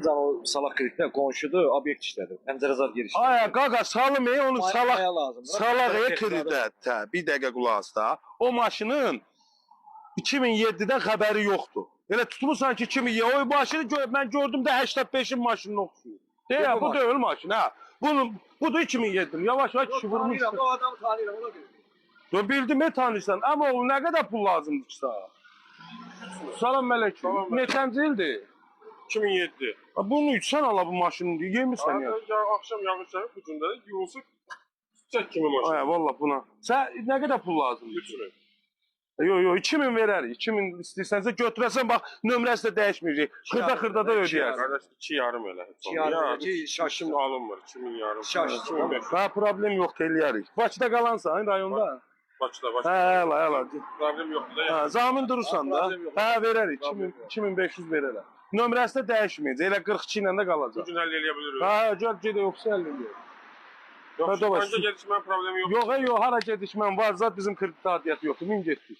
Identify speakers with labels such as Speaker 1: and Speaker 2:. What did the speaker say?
Speaker 1: O salak kreditler qonşudur, obyekt işlədir. Pəncərəzar giriş.
Speaker 2: Ay qaqa salım onu salaq
Speaker 1: lazım.
Speaker 2: salaqaya kredit. Hə, bir dəqiqə qulaq as da. O maşının 2007-dən xəbəri yoxdur. Elə tutmusan ki 2007. O maşını mən gördüm də 85-in maşınına oxşuyur. Deyə bu deyil maşın ha. Budur 2007. Yavaş-yavaş kişi vurmuş.
Speaker 1: O adamı tanıyıram, ona görə.
Speaker 2: Yo bildim tanırsan amma o nə qədər pul lazımdır ki sana? Salam əleykum. Neçənci ildir?
Speaker 3: 2007.
Speaker 2: Bunu içsən ala bu maşını yemirsən ya.
Speaker 3: Akşam yağırsan bu gündə yolsa çək kimi maşın.
Speaker 2: Ay valla buna. Sən nə qədər pul lazımdır?
Speaker 3: 3000.
Speaker 2: Yo 2000 verərik. 2000 istəsənsə götürəsən bax nömrəsi də dəyişməyəcək. Xırda da ödəyərsən.
Speaker 3: Qardaş 2,5 elə.
Speaker 1: 2,5 ki şaşım
Speaker 3: alınmır 2000
Speaker 1: Şaş,
Speaker 3: 2500.
Speaker 2: Ha problem yox eləyərik. Bakıda qalansan rayonda.
Speaker 3: Bakıda.
Speaker 2: Hə, əla.
Speaker 3: Problem yoxdur da.
Speaker 2: Ha, zamin durursan da. Hə, verərik. 2500 verərəm. Nömrəsi də dəyişməyəcək. Elə 42 ilə də
Speaker 3: Bu
Speaker 2: qalacaq.
Speaker 3: gün həll eləyə bilirik.
Speaker 2: Hə, gəl gedə yoxsa həll eləyək.
Speaker 3: Yoxsa məncə gedişmən problemi yoxdur.
Speaker 2: Yox, hara gedişmən var, zat bizim kredit adiyyatı yoxdur. Min getdik.